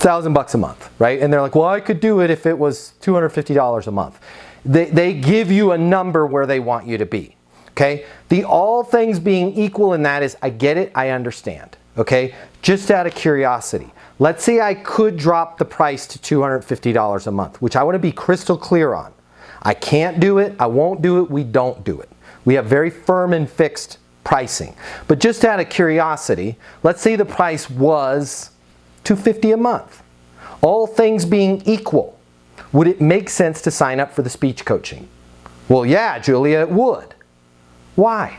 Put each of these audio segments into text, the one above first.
$1,000 a month, right? And they're like, well, I could do it if it was $250 a month. They give you a number where they want you to be, okay? The all things being equal in that is, I get it, I understand, okay? Just out of curiosity, let's say I could drop the price to $250 a month, which I want to be crystal clear on. I can't do it, I won't do it, we don't do it. We have very firm and fixed pricing. But just out of curiosity, let's say the price was $250 a month. All things being equal, would it make sense to sign up for the speech coaching? Well, yeah, Julia, it would. Why?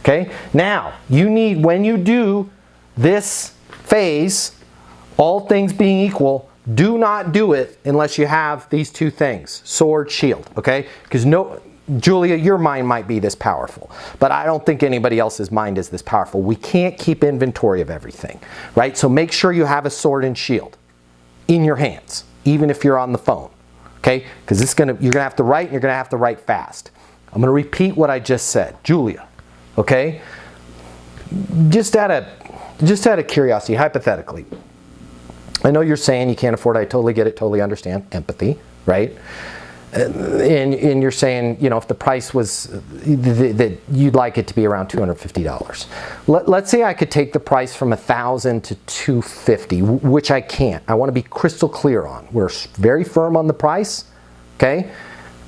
Okay, now you need, when you do this phase, all things being equal, do not do it unless you have these two things, sword, shield, okay? Because Julia, your mind might be this powerful, but I don't think anybody else's mind is this powerful. We can't keep inventory of everything, right? So make sure you have a sword and shield in your hands, even if you're on the phone, okay? Because you're gonna have to write, and you're gonna have to write fast. I'm gonna repeat what I just said. Julia, okay? Just out of curiosity, hypothetically, I know you're saying you can't afford it. I totally get it, totally understand. Empathy, right? And you're saying, you know, if the price was that you'd like it to be around $250. Let's say I could take the price from $1,000 to $250, which I can't. I want to be crystal clear on. We're very firm on the price, okay?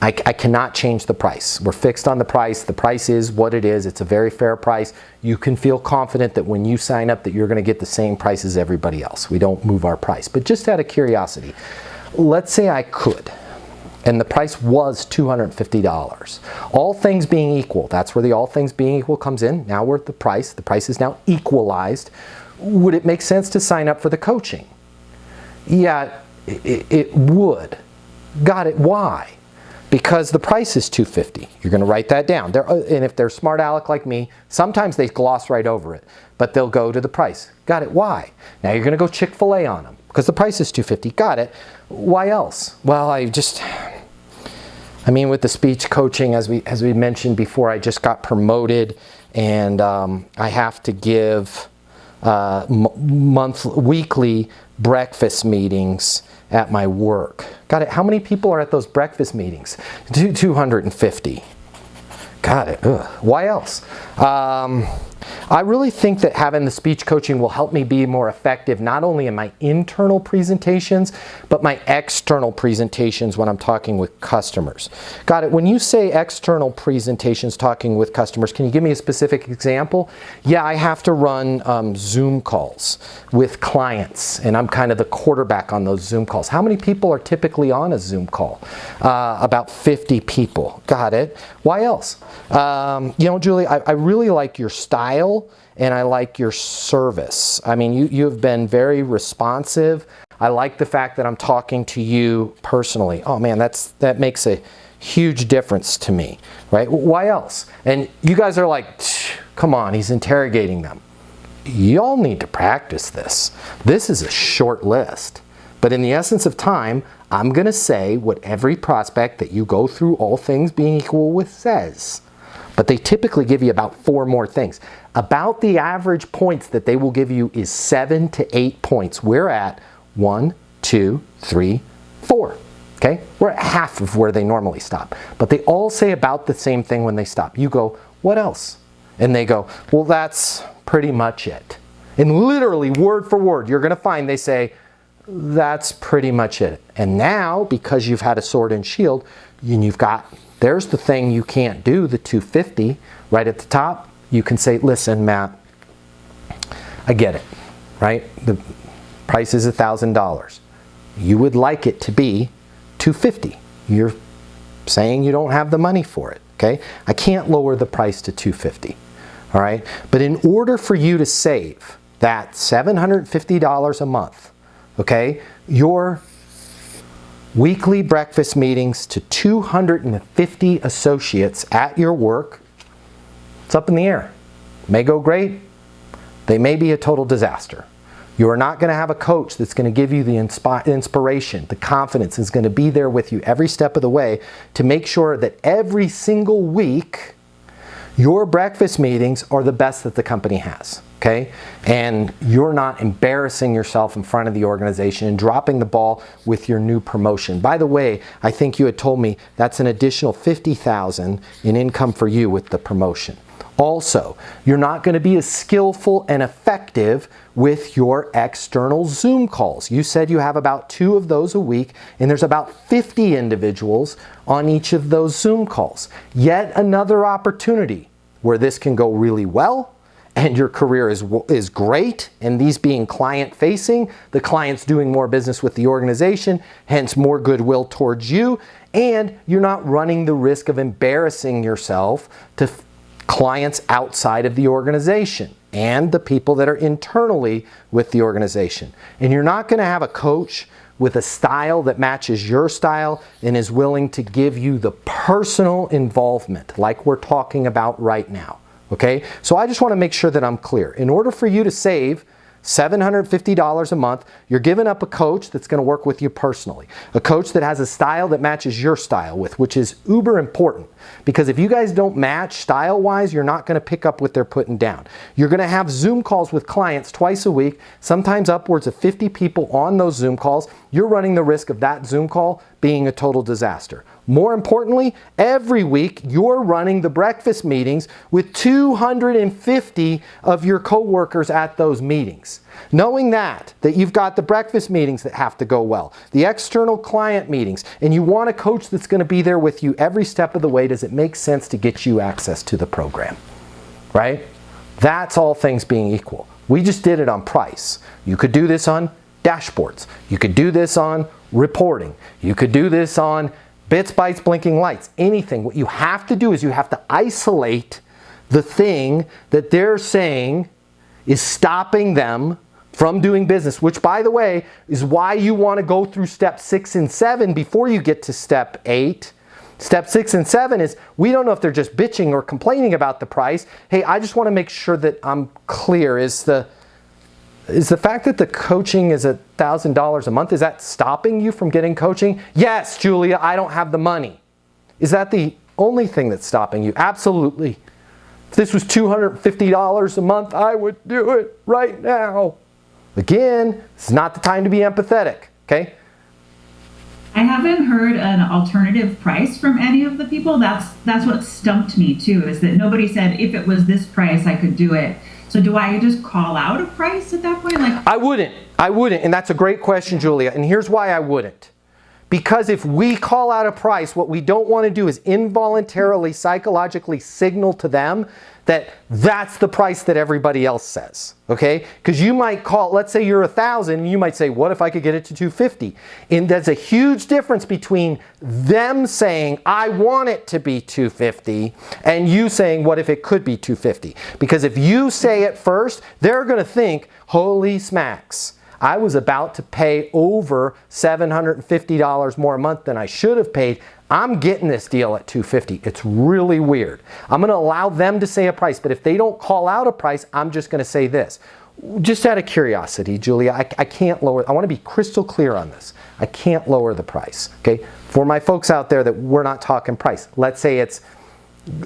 I cannot change the price. We're fixed on the price. The price is what it is. It's a very fair price. You can feel confident that when you sign up that you're going to get the same price as everybody else. We don't move our price. But just out of curiosity, let's say I could, and the price was $250. All things being equal, that's where the all things being equal comes in. Now we're at the price. The price is now equalized. Would it make sense to sign up for the coaching? Yeah, it would. Got it. Why? Because the price is $250. You're going to write that down. And if they're smart aleck like me, sometimes they gloss right over it, but they'll go to the price. Got it. Why? Now you're going to go Chick-fil-A on them because the price is $250. Got it. Why else? Well, I mean, with the speech coaching, as we mentioned before, I just got promoted, and I have to give weekly breakfast meetings at my work. Got it. How many people are at those breakfast meetings? 250. Got it. Ugh. Why else? I really think that having the speech coaching will help me be more effective, not only in my internal presentations, but my external presentations when I'm talking with customers. Got it. When you say external presentations talking with customers, can you give me a specific example? Yeah, I have to run Zoom calls with clients, and I'm kind of the quarterback on those Zoom calls. How many people are typically on a Zoom call? About 50 people. Got it. Why else? You know, Julie, I really like your style, and I like your service. I mean, you have been very responsive. I like the fact that I'm talking to you personally. Oh man, that makes a huge difference to me, right? Why else? And you guys are like, come on, he's interrogating them. Y'all need to practice this. This is a short list. But in the essence of time, I'm going to say what every prospect that you go through all things being equal with says. But they typically give you about 4 more things. About the average points that they will give you is 7 to 8 points. We're at 1, 2, 3, 4. Okay? We're at half of where they normally stop. But they all say about the same thing when they stop. You go, what else? And they go, well, that's pretty much it. And literally, word for word, you're going to find they say, that's pretty much it. And now, because you've had a sword and shield, and you've got, there's the thing you can't do, the 250, right at the top. You can say, listen, Matt, I get it, right? The price is $1,000. You would like it to be $250. You're saying you don't have the money for it, okay? I can't lower the price to $250, all right? But in order for you to save that $750 a month, okay, your weekly breakfast meetings to 250 associates at your work, it's up in the air. May go great. They may be a total disaster. You are not going to have a coach that's going to give you the inspiration, the confidence is going to be there with you every step of the way to make sure that every single week your breakfast meetings are the best that the company has. okay? And you're not embarrassing yourself in front of the organization and dropping the ball with your new promotion. By the way, I think you had told me that's an additional $50,000 in income for you with the promotion. Also, you're not going to be as skillful and effective with your external Zoom calls. You said you have about 2 of those a week, and there's about 50 individuals on each of those Zoom calls. Yet another opportunity where this can go really well, and your career is great, and these being client-facing, the client's doing more business with the organization, hence more goodwill towards you, and you're not running the risk of embarrassing yourself to clients outside of the organization and the people that are internally with the organization. And you're not going to have a coach with a style that matches your style and is willing to give you the personal involvement like we're talking about right now. Okay? So I just want to make sure that I'm clear. In order for you to save $750 a month, you're giving up a coach that's going to work with you personally. A coach that has a style that matches your style with, which is uber important. Because if you guys don't match style-wise, you're not going to pick up what they're putting down. You're going to have Zoom calls with clients twice a week, sometimes upwards of 50 people on those Zoom calls. You're running the risk of that Zoom call being a total disaster. More importantly, every week you're running the breakfast meetings with 250 of your coworkers at those meetings. Knowing that you've got the breakfast meetings that have to go well, the external client meetings, and you want a coach that's going to be there with you every step of the way, does it make sense to get you access to the program? Right? That's all things being equal. We just did it on price. You could do this on dashboards. You could do this on reporting. You could do this on bits, bytes, blinking lights, anything. What you have to do is you have to isolate the thing that they're saying is stopping them from doing business, which, by the way, is why you want to go through step 6 and 7 before you get to step 8. Step 6 and 7 is, we don't know if they're just bitching or complaining about the price. Hey, I just want to make sure that I'm clear. Is the fact that the coaching is $1,000 a month, is that stopping you from getting coaching? Yes, Julia, I don't have the money. Is that the only thing that's stopping you? Absolutely. If this was $250 a month, I would do it right now. Again, it's not the time to be empathetic, okay? I haven't heard an alternative price from any of the people. That's what stumped me too, is that nobody said if it was this price, I could do it. So do I just call out a price at that point? I wouldn't, and that's a great question, Julia, and here's why I wouldn't. Because if we call out a price, what we don't want to do is involuntarily, psychologically signal to them that that's the price that everybody else says, okay? Because you might call, let's say you're 1,000, and you might say, what if I could get it to 250? And there's a huge difference between them saying, I want it to be 250, and you saying, what if it could be 250? Because if you say it first, they're going to think, holy smacks, I was about to pay over $750 more a month than I should have paid. I'm getting this deal at $250. It's really weird. I'm going to allow them to say a price, but if they don't call out a price, I'm just going to say this. Just out of curiosity, Julia, I can't lower, I want to be crystal clear on this. I can't lower the price, okay? For my folks out there that we're not talking price, let's say it's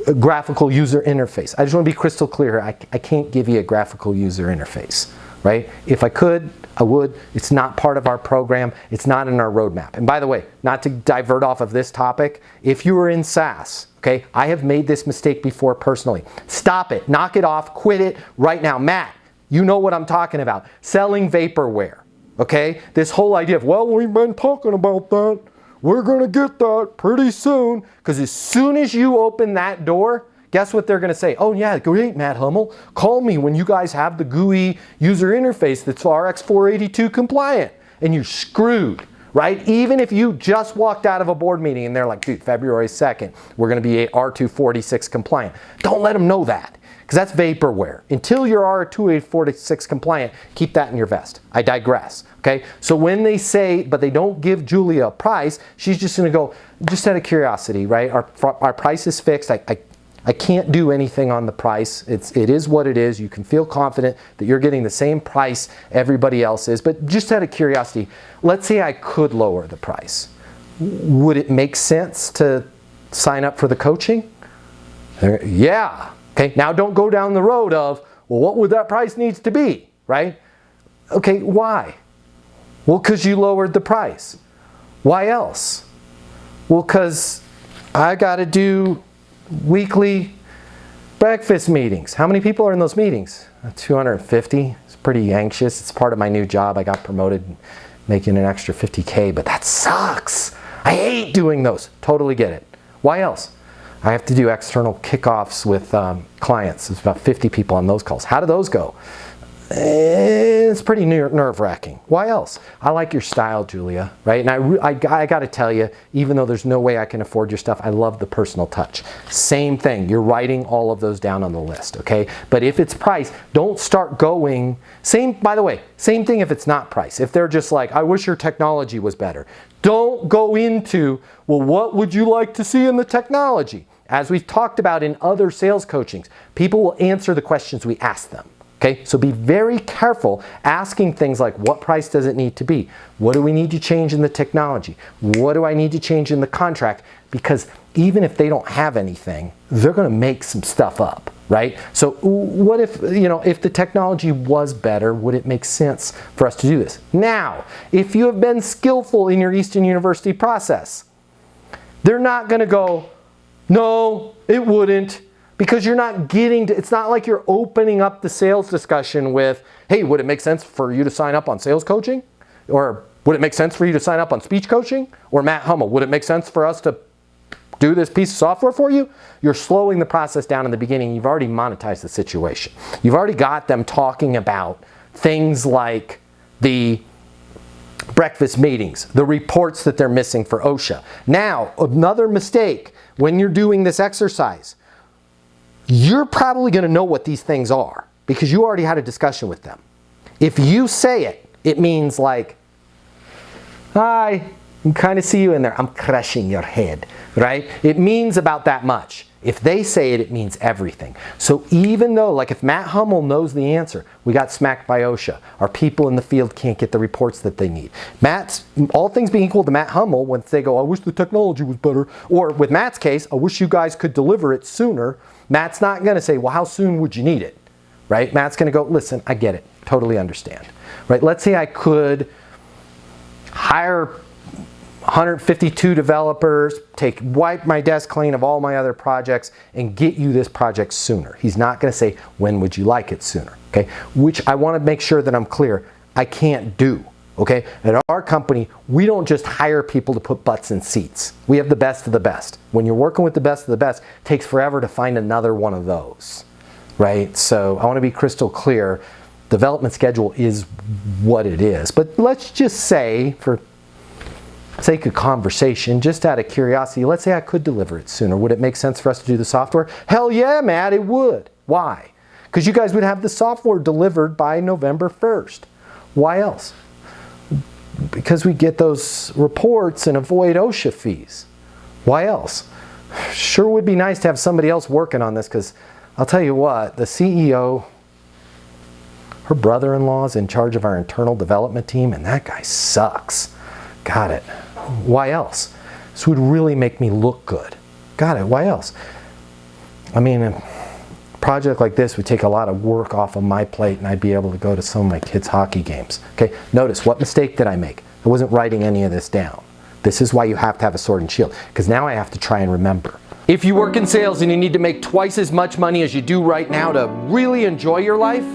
a graphical user interface. I just want to be crystal clear here. I can't give you a graphical user interface, right? If I could, I would. It's not part of our program. It's not in our roadmap. And by the way, not to divert off of this topic, if you are in SaaS, okay, I have made this mistake before personally. Stop it. Knock it off. Quit it right now. Matt, you know what I'm talking about. Selling vaporware, okay? This whole idea of, well, we've been talking about that. We're going to get that pretty soon. Because as soon as you open that door, guess what they're going to say? Oh yeah, great, Matt Hummel. Call me when you guys have the GUI user interface that's RX 482 compliant. And you're screwed, right? Even if you just walked out of a board meeting and they're like, dude, February 2nd, we're going to be R246 compliant. Don't let them know that, because that's vaporware. Until you're R246 compliant, keep that in your vest. I digress, okay? So when they say, but they don't give Julia a price, she's just going to go, just out of curiosity, right? Our price is fixed. I can't do anything on the price. It is what it is. You can feel confident that you're getting the same price everybody else is. But just out of curiosity, let's say I could lower the price. Would it make sense to sign up for the coaching? Yeah. Okay. Now don't go down the road of, well, what would that price needs to be, right? Okay, why? Well, because you lowered the price. Why else? Well, because I got to do weekly breakfast meetings. How many people are in those meetings? 250. It's pretty anxious. It's part of my new job. I got promoted, making an extra 50K, but that sucks. I hate doing those. Totally get it. Why else? I have to do external kickoffs with clients. There's about 50 people on those calls. How do those go? It's pretty nerve-wracking. Why else? I like your style, Julia, right? And I got to tell you, even though there's no way I can afford your stuff, I love the personal touch. Same thing. You're writing all of those down on the list, okay? But if it's price, don't start going. By the way, same thing if it's not price. If they're just like, I wish your technology was better. Don't go into, well, what would you like to see in the technology? As we've talked about in other sales coachings, people will answer the questions we ask them. Okay, so be very careful asking things like, what price does it need to be? What do we need to change in the technology? What do I need to change in the contract? Because even if they don't have anything, they're going to make some stuff up, right? So what if, if the technology was better, would it make sense for us to do this? Now, if you have been skillful in your Easton University process, they're not going to go, no, it wouldn't. Because you're not getting to, it's not like you're opening up the sales discussion with, hey, would it make sense for you to sign up on sales coaching? Or would it make sense for you to sign up on speech coaching? Or Matt Hummel, would it make sense for us to do this piece of software for you? You're slowing the process down in the beginning. You've already monetized the situation. You've already got them talking about things like the breakfast meetings, the reports that they're missing for OSHA. Now, another mistake when you're doing this exercise, you're probably going to know what these things are because you already had a discussion with them. If you say it, it means like, hi, I kind of see you in there. I'm crushing your head, right? It means about that much. If they say it, it means everything. So even though, like if Matt Hummel knows the answer, we got smacked by OSHA. Our people in the field can't get the reports that they need. All things being equal to Matt Hummel, when they go, I wish the technology was better, or with Matt's case, I wish you guys could deliver it sooner, Matt's not going to say, well, how soon would you need it, right? Matt's going to go, listen, I get it, totally understand, right? Let's say I could hire 152 developers, wipe my desk clean of all my other projects, and get you this project sooner. He's not going to say, when would you like it sooner, okay? Which I want to make sure that I'm clear, I can't do. Okay, at our company, we don't just hire people to put butts in seats. We have the best of the best. When you're working with the best of the best, it takes forever to find another one of those, right? So I want to be crystal clear. Development schedule is what it is. But let's just say, for sake of conversation, just out of curiosity, let's say I could deliver it sooner. Would it make sense for us to do the software? Hell yeah, Matt, it would. Why? Because you guys would have the software delivered by November 1st. Why else? Because we get those reports and avoid OSHA fees. Why else? Sure would be nice to have somebody else working on this, because I'll tell you what, the CEO, her brother-in-law is in charge of our internal development team, and that guy sucks. Got it. Why else? This would really make me look good. Got it. Why else? I mean, a project like this would take a lot of work off of my plate, and I'd be able to go to some of my kids' hockey games. Okay, notice, what mistake did I make? I wasn't writing any of this down. This is why you have to have a sword and shield, because now I have to try and remember. If you work in sales and you need to make twice as much money as you do right now to really enjoy your life,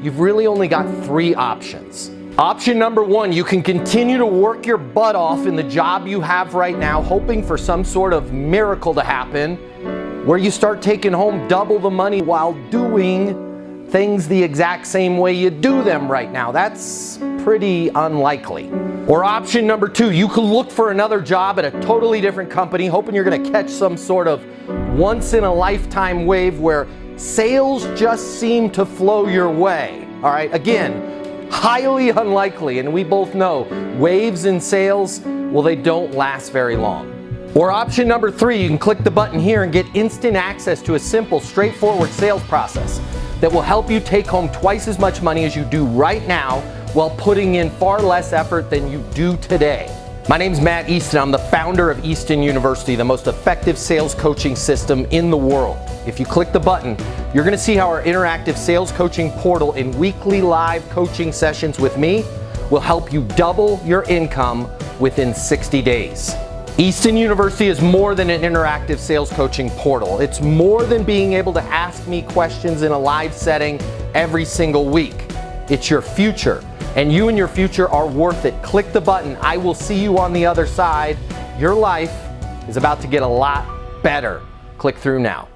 you've really only got 3 options. Option number 1, you can continue to work your butt off in the job you have right now, hoping for some sort of miracle to happen, where you start taking home double the money while doing things the exact same way you do them right now. That's pretty unlikely. Or option number 2, you can look for another job at a totally different company, hoping you're going to catch some sort of once-in-a-lifetime wave where sales just seem to flow your way. All right, again, highly unlikely, and we both know waves in sales, well, they don't last very long. Or option number 3, you can click the button here and get instant access to a simple, straightforward sales process that will help you take home twice as much money as you do right now while putting in far less effort than you do today. My name's Matt Easton. I'm the founder of Easton University, the most effective sales coaching system in the world. If you click the button, you're going to see how our interactive sales coaching portal and weekly live coaching sessions with me will help you double your income within 60 days. Easton University is more than an interactive sales coaching portal. It's more than being able to ask me questions in a live setting every single week. It's your future. And you and your future are worth it. Click the button. I will see you on the other side. Your life is about to get a lot better. Click through now.